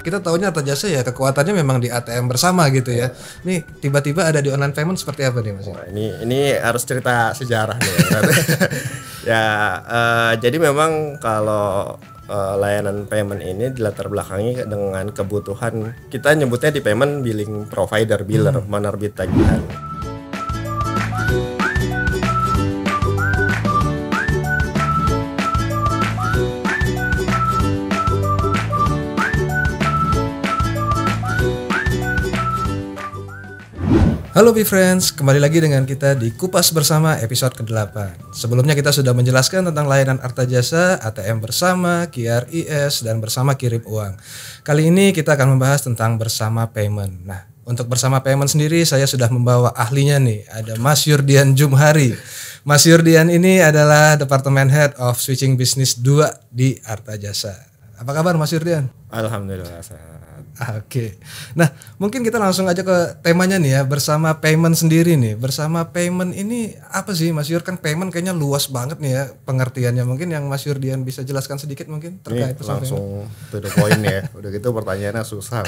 kita taunya Arta Jasa ya kekuatannya memang di ATM bersama gitu ya. Nih tiba-tiba ada di online payment seperti apa nih Mas? Wah, ini harus cerita sejarah nih. Ya, jadi memang kalau layanan payment ini dilatar belakangi dengan kebutuhan, kita nyebutnya di payment billing provider, biller, penerbit tagihan. Halo Bifriends, kembali lagi dengan kita di Kupas Bersama episode ke-8. Sebelumnya kita sudah menjelaskan tentang layanan Arta Jasa, ATM bersama, QRIS, dan bersama kirim uang. Kali ini kita akan membahas tentang bersama payment. Nah, untuk bersama payment sendiri saya sudah membawa ahlinya nih, ada Mas Yurdian Jumhari. Mas Yurdian ini adalah Departemen Head of Switching Business 2 di Arta Jasa. Apa kabar Mas Yurdian? Alhamdulillah sehat. Oke. Nah, mungkin kita langsung aja ke temanya nih ya, bersama payment sendiri nih. Bersama payment ini apa sih Mas Yur? Kan payment kayaknya luas banget nih ya pengertiannya. Mungkin yang Mas Yurdian bisa jelaskan sedikit mungkin terkait bersama langsung to the point ya. Udah gitu pertanyaannya susah.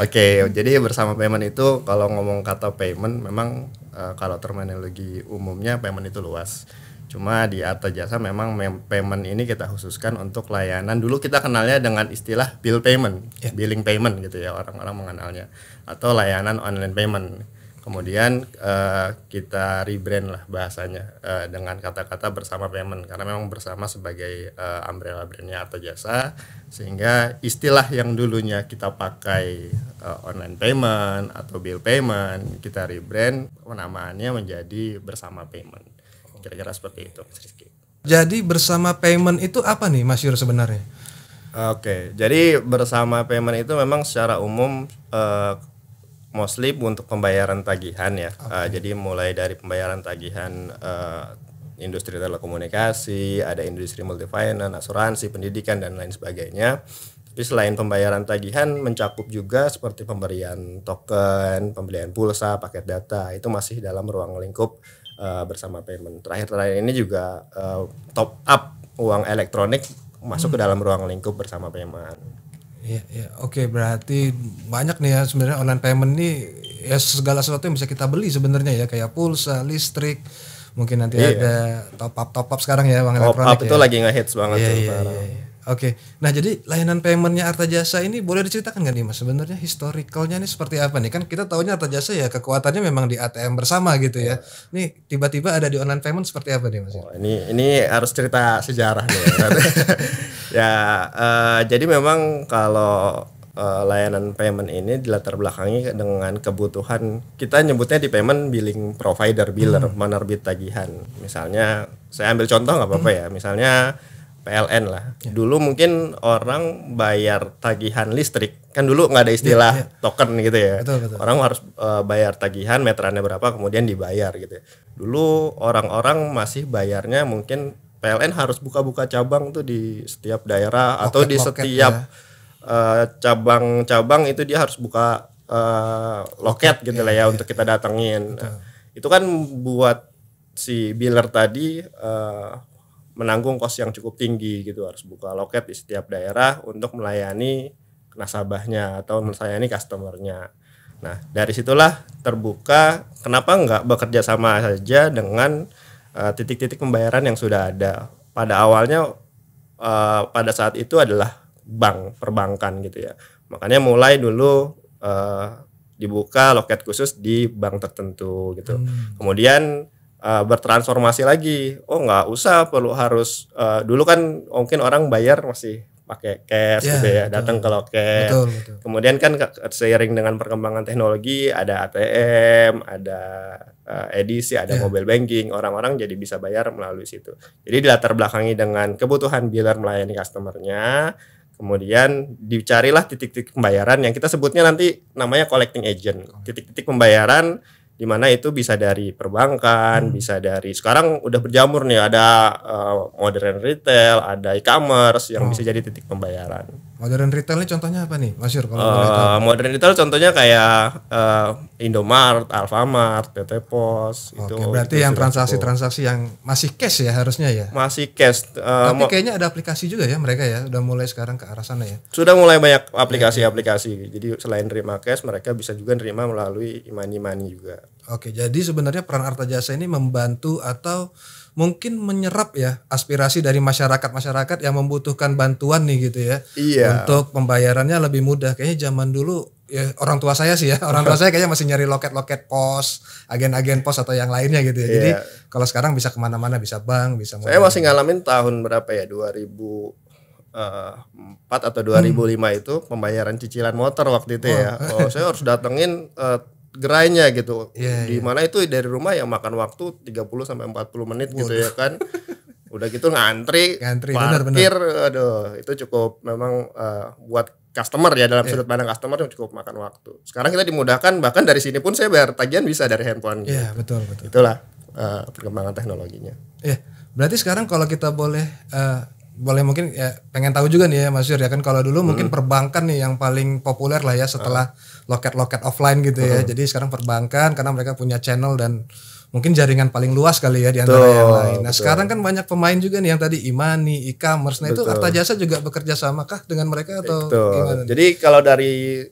Oke, jadi bersama payment itu kalau ngomong kata payment memang kalau terminologi umumnya payment itu luas. Cuma di Arta Jasa memang payment ini kita khususkan untuk layanan. Dulu kita kenalnya dengan istilah bill payment, billing payment gitu ya, orang-orang mengenalnya, atau layanan online payment. Kemudian kita rebrand lah bahasanya dengan kata-kata bersama payment, karena memang bersama sebagai umbrella brandnya Arta Jasa, sehingga istilah yang dulunya kita pakai online payment atau bill payment, kita rebrand penamaannya menjadi bersama payment. Kira-kira seperti itu, Mas Rizky. Jadi bersama payment itu apa nih Mas Yur sebenarnya? Oke, jadi bersama payment itu memang secara umum mostly untuk pembayaran tagihan ya. Jadi mulai dari pembayaran tagihan industri telekomunikasi, ada industri multifinance, asuransi, pendidikan dan lain sebagainya. Tapi selain pembayaran tagihan mencakup juga seperti pemberian token, pembelian pulsa, paket data, itu masih dalam ruang lingkup bersama payment. Terakhir ini juga top up uang elektronik masuk ke dalam ruang lingkup bersama payment. Iya, oke, berarti banyak nih ya sebenarnya online payment nih ya, segala sesuatu yang bisa kita beli sebenarnya ya, kayak pulsa, listrik, mungkin nanti ada top up sekarang ya uang elektronik. Top up itu lagi nge-hits banget tuh. Oke, nah jadi layanan paymentnya Arta Jasa ini boleh diceritakan nggak nih Mas? Sebenarnya historicalnya ini seperti apa nih? Kan kita taunya Arta Jasa ya kekuatannya memang di ATM bersama gitu ya. Nih tiba-tiba ada di online payment seperti apa nih Mas? Ini harus cerita sejarah nih. Ya, jadi memang kalau layanan payment ini dilatar belakangi dengan kebutuhan, kita nyebutnya di payment billing provider, biller, penerbit tagihan. Misalnya saya ambil contoh nggak apa-apa ya. Misalnya PLN lah. Dulu mungkin orang bayar tagihan listrik, kan dulu nggak ada istilah token gitu ya. Betul. Orang harus bayar tagihan, meterannya berapa, kemudian dibayar gitu ya. Dulu orang-orang masih bayarnya mungkin PLN harus buka-buka cabang tuh di setiap daerah, atau di setiap cabang-cabang itu dia harus buka loket gitu lah ya untuk kita datengin. Nah, itu kan buat si biller tadi menanggung kos yang cukup tinggi gitu, harus buka loket di setiap daerah untuk melayani nasabahnya atau melayani customernya. Nah, dari situlah terbuka kenapa nggak bekerja sama saja dengan titik-titik pembayaran yang sudah ada. Pada awalnya pada saat itu adalah bank, perbankan gitu ya. Makanya mulai dulu dibuka loket khusus di bank tertentu gitu. Kemudian bertransformasi lagi, nggak usah perlu harus dulu kan mungkin orang bayar masih pakai cash gitu ya, datang ke loket. Betul. Kemudian kan seiring dengan perkembangan teknologi ada ATM, ada edisi, ada mobile banking, orang-orang jadi bisa bayar melalui situ. Jadi dilatar belakangi dengan kebutuhan biller melayani customernya, kemudian dicarilah titik-titik pembayaran yang kita sebutnya nanti namanya collecting agent, titik-titik pembayaran di mana itu bisa dari perbankan, bisa dari, sekarang udah berjamur nih, ada modern retail, ada e-commerce yang bisa jadi titik pembayaran. Modern retail ini contohnya apa nih, Mas Yur? Kalau boleh tahu. Modern retail contohnya kayak Indomart, Alfamart, PT Pos. Oke, itu berarti itu yang sudah transaksi-transaksi yang masih cash ya harusnya ya. masih cash. Tapi kayaknya ada aplikasi juga ya mereka ya, udah mulai sekarang ke arah sana ya. Sudah mulai banyak aplikasi-aplikasi. Jadi selain nerima cash, mereka bisa juga nerima melalui e-money juga. Oke, jadi sebenarnya peran Arta Jasa ini membantu atau mungkin menyerap ya aspirasi dari masyarakat yang membutuhkan bantuan nih gitu ya. Iya. Untuk pembayarannya lebih mudah. Kayaknya zaman dulu ya orang tua saya sih ya. Orang tua saya kayaknya masih nyari loket-loket pos, agen-agen pos atau yang lainnya gitu ya. Jadi kalau sekarang bisa kemana-mana, bisa bank, bisa Saya masih ngalamin tahun berapa ya, 2004 atau 2005 itu pembayaran cicilan motor waktu itu ya. Saya harus datengin gerainya gitu. Di mana itu dari rumah yang makan waktu 30 sampai 40 menit gitu ya kan. Udah gitu ngantri parkir, aduh itu cukup memang buat customer ya, dalam sudut pandang customer yang cukup makan waktu. Sekarang kita dimudahkan, bahkan dari sini pun saya bayar tagihan bisa dari handphone. Iya, betul. Itulah perkembangan teknologinya. Iya, berarti sekarang kalau kita boleh mungkin ya pengen tahu juga nih ya Mas Yur ya kan, kalau dulu mungkin perbankan nih yang paling populer lah ya setelah loket-loket offline gitu ya. Jadi sekarang perbankan karena mereka punya channel dan mungkin jaringan paling luas kali ya di antara yang lain. Nah, sekarang kan banyak pemain juga nih yang tadi e-money, e-commerce. Nah, itu Arta Jasa juga bekerja sama kah dengan mereka atau gimana? Jadi kalau dari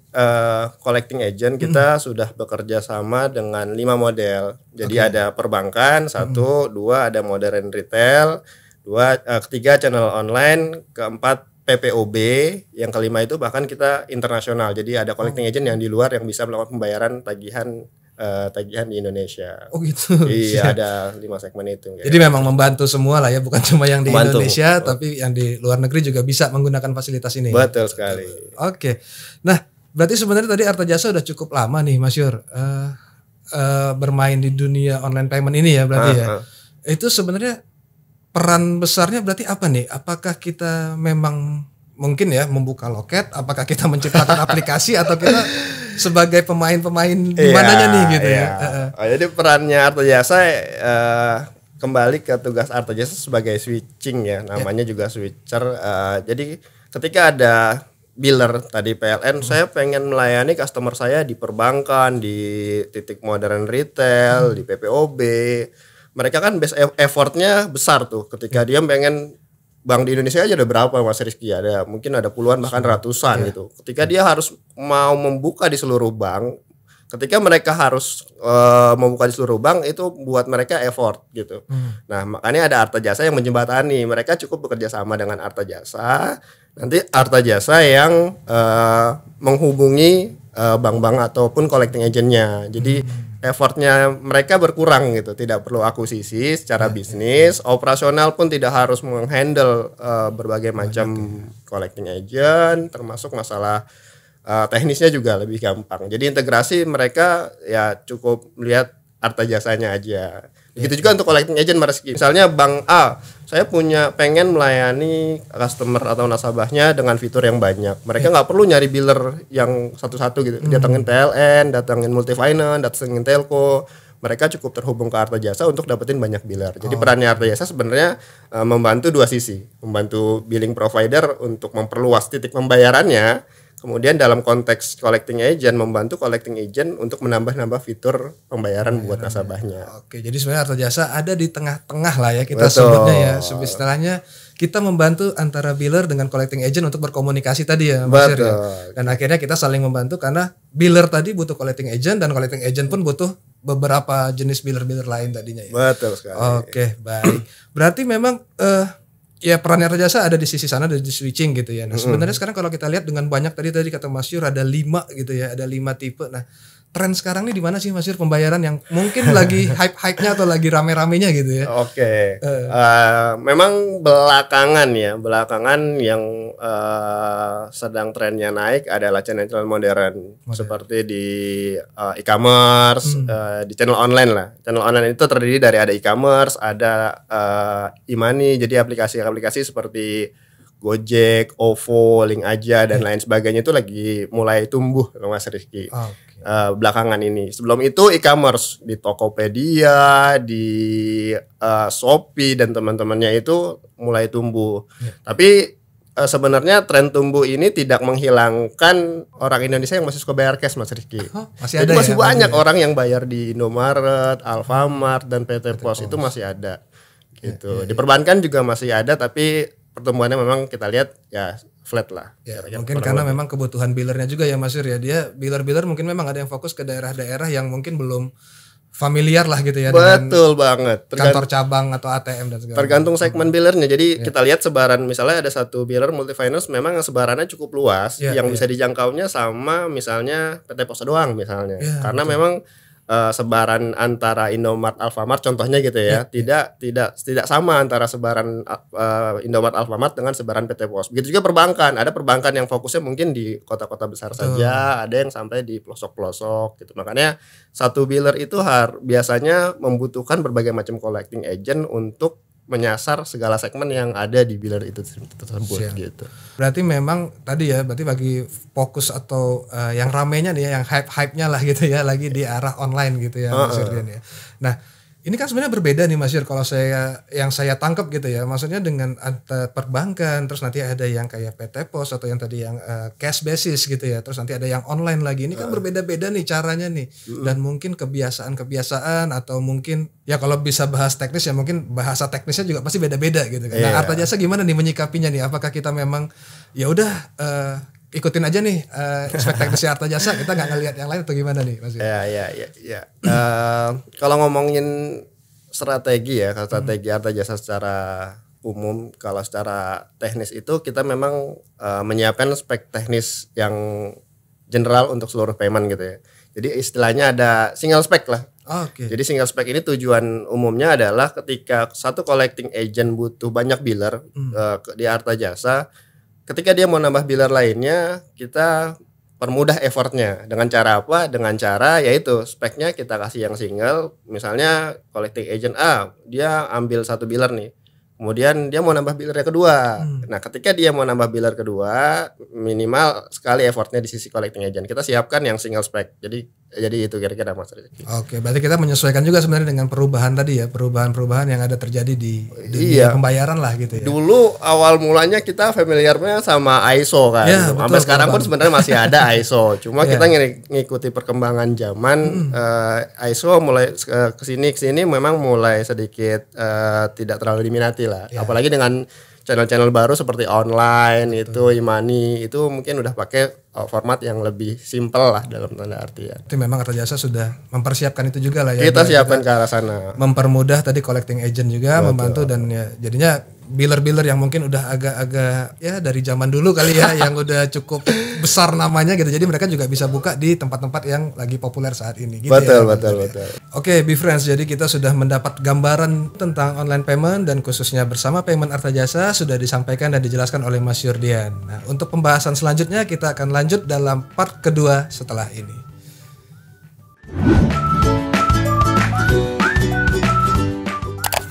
collecting agent kita sudah bekerja sama dengan 5 model. Jadi ada perbankan, 1, 2 ada modern retail, 2 ketiga channel online, keempat PPOB, yang kelima itu bahkan kita internasional. Jadi ada collecting agent yang di luar yang bisa melakukan pembayaran tagihan di Indonesia. Oh gitu. Iya, ada 5 segmen itu. Jadi memang membantu semua lah ya, bukan cuma yang di Indonesia, tapi yang di luar negeri juga bisa menggunakan fasilitas ini. Betul sekali. Oke. Nah, berarti sebenarnya tadi Arta Jasa udah cukup lama nih Mas Yur bermain di dunia online payment ini ya berarti ya. Itu sebenarnya peran besarnya berarti apa nih? Apakah kita memang mungkin ya membuka loket, apakah kita menciptakan aplikasi atau kita sebagai pemain-pemain di mananya nih gitu ya. Jadi perannya Arta Jasa kembali ke tugas Arta Jasa sebagai switching ya, namanya juga switcher. Jadi ketika ada biller tadi PLN, saya pengen melayani customer saya di perbankan, di titik modern retail, di PPOB. Mereka kan base effortnya besar tuh ketika dia pengen, bank di Indonesia aja ada berapa Mas Rizky, ada mungkin ada puluhan bahkan ratusan gitu. Ketika dia harus mau membuka di seluruh bank, ketika mereka harus membuka di seluruh bank, itu buat mereka effort gitu. Nah makanya ada Arta Jasa yang menjembatani. Mereka cukup bekerja sama dengan Arta Jasa. Nanti Arta Jasa yang menghubungi bank-bank ataupun collecting agentnya. Jadi effortnya mereka berkurang gitu, tidak perlu akuisisi secara bisnis, operasional pun tidak harus menghandle berbagai macam collecting agent, termasuk masalah teknisnya juga lebih gampang. Jadi integrasi mereka ya cukup melihat Arta Jasanya aja. Begitu juga untuk collecting agent Mas Rizky. Misalnya Bank A, saya pengen melayani customer atau nasabahnya dengan fitur yang banyak. Mereka nggak perlu nyari biller yang satu-satu gitu. Datangin PLN, datangin Multifinance, datangin Telco. Mereka cukup terhubung ke Arta Jasa untuk dapetin banyak biller. Jadi perannya Arta Jasa sebenarnya membantu dua sisi. Membantu billing provider untuk memperluas titik pembayarannya. Kemudian dalam konteks collecting agent, membantu collecting agent untuk menambah-nambah fitur pembayaran buat nasabahnya. Oke, jadi sebenarnya Arta Jasa ada di tengah-tengah lah ya kita sebutnya ya. Istilahnya kita membantu antara biller dengan collecting agent untuk berkomunikasi tadi ya Mas Yur ya. Dan akhirnya kita saling membantu karena biller tadi butuh collecting agent dan collecting agent pun butuh beberapa jenis biller-biller lain tadinya ya. Betul sekali. Oke, baik. Berarti memang ya perannya Arta Jasa ada di sisi sana, ada di switching gitu ya. Nah sebenarnya sekarang kalau kita lihat dengan banyak tadi kata Mas Yur ada 5 gitu ya, ada 5 tipe. Nah tren sekarang nih di mana sih Mas Yur pembayaran yang mungkin lagi hype-nya atau lagi rame-ramenya gitu ya? Oke. Memang belakangan yang sedang trennya naik adalah channel-channel modern. Seperti di e-commerce, di channel online lah. Channel online itu terdiri dari ada e-commerce, ada e-money, jadi aplikasi-aplikasi seperti Gojek, OVO, Link Aja dan lain sebagainya itu lagi mulai tumbuh Mas Rizky. Belakangan ini. Sebelum itu e-commerce di Tokopedia, di Shopee dan teman-temannya itu mulai tumbuh. Tapi sebenarnya tren tumbuh ini tidak menghilangkan orang Indonesia yang masih suka bayar cash, Mas Rizky. Masih Jadi ada masih ya, banyak masih orang yang bayar di Indomaret, Alfamart dan PT Pos itu masih ada. Gitu. Di perbankan juga masih ada, tapi pertumbuhannya memang kita lihat ya flat lah. Ya, mungkin karena memang kebutuhan billernya juga ya Mas Yur ya. Dia biller mungkin memang ada yang fokus ke daerah-daerah yang mungkin belum familiar lah gitu ya. Betul banget. Kantor cabang atau ATM dan segala. Tergantung segmen billernya. Jadi kita lihat sebaran, misalnya ada satu biller multifinance memang sebarannya cukup luas, yang bisa dijangkaunya sama misalnya PT Pos doang misalnya. Karena memang sebaran antara Indomart Alfamart contohnya gitu ya, tidak sama antara sebaran Indomart Alfamart dengan sebaran PT Pos. Begitu juga perbankan, ada perbankan yang fokusnya mungkin di kota-kota besar saja, ada yang sampai di pelosok-pelosok gitu. Makanya satu biller itu biasanya membutuhkan berbagai macam collecting agent untuk menyasar segala segmen yang ada di biller itu tersebut gitu. Berarti memang tadi ya, berarti bagi fokus atau yang ramenya nih ya, yang hype-nya lah gitu ya, lagi di arah online gitu ya Mas Yurgen ya. Nah, ini kan sebenarnya berbeda nih Mas Yur, kalau yang saya tangkap gitu ya, maksudnya dengan perbankan, terus nanti ada yang kayak PT Pos atau yang tadi yang cash basis gitu ya, terus nanti ada yang online lagi. Ini kan berbeda-beda nih caranya nih, dan mungkin kebiasaan atau mungkin ya kalau bisa bahas teknis ya mungkin bahasa teknisnya juga pasti beda-beda gitu kan. Nah, Arta Jasa gimana nih menyikapinya nih? Apakah kita memang ya udah ikutin aja nih aspek teknisnya Arta Jasa, kita nggak ngelihat yang lain atau gimana nih Mas? Ya. Kalau ngomongin strategi ya, strategi Arta Jasa secara umum, kalau secara teknis itu kita memang menyiapkan spek teknis yang general untuk seluruh payment gitu ya. Jadi istilahnya ada single spec lah. Jadi single spec ini tujuan umumnya adalah ketika satu collecting agent butuh banyak biller di Arta Jasa, ketika dia mau nambah biller lainnya, kita permudah effortnya. Dengan cara apa? Dengan cara yaitu speknya kita kasih yang single. Misalnya collecting agent A, dia ambil satu biller nih. Kemudian dia mau nambah biller kedua. Nah, ketika dia mau nambah biller kedua, minimal sekali effortnya di sisi collecting agent. Kita siapkan yang single spec. Jadi itu kira-kira Mas Rizky. Oke, berarti kita menyesuaikan juga sebenarnya dengan perubahan tadi ya, perubahan-perubahan yang ada terjadi di dunia pembayaran lah gitu ya. Dulu awal mulanya kita familiarnya sama ISO kan. Ya, betul, sampai sekarang pun sebenarnya masih ada ISO. Cuma kita ngikuti perkembangan zaman, ISO mulai kesini memang mulai sedikit tidak terlalu diminati lah. Apalagi dengan channel-channel baru seperti online itu e-money itu mungkin udah pakai format yang lebih simpel lah dalam tanda artian. Itu memang Arta Jasa sudah mempersiapkan itu juga lah ya. Kita siapkan ke arah sana. Mempermudah tadi collecting agent juga. Betul. Membantu dan ya jadinya biller-biller yang mungkin udah agak-agak ya dari zaman dulu kali ya yang udah cukup besar namanya gitu. Jadi mereka juga bisa buka di tempat-tempat yang lagi populer saat ini gitu. Betul. Oke, Be-Friends, jadi kita sudah mendapat gambaran tentang online payment dan khususnya bersama payment Arta Jasa sudah disampaikan dan dijelaskan oleh Mas Yurdian. Nah, untuk pembahasan selanjutnya kita akan lanjut dalam part kedua setelah ini.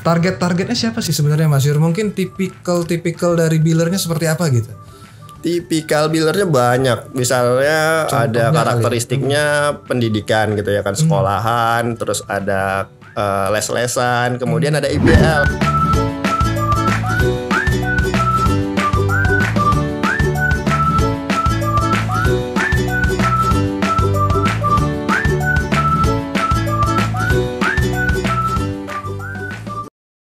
Targetnya siapa sih sebenarnya Mas Yur? Mungkin tipikal dari billernya seperti apa gitu? Tipikal billernya banyak. Misalnya contohnya ada karakteristiknya pendidikan gitu ya kan, sekolahan, terus ada les-lesan, kemudian ada IBL.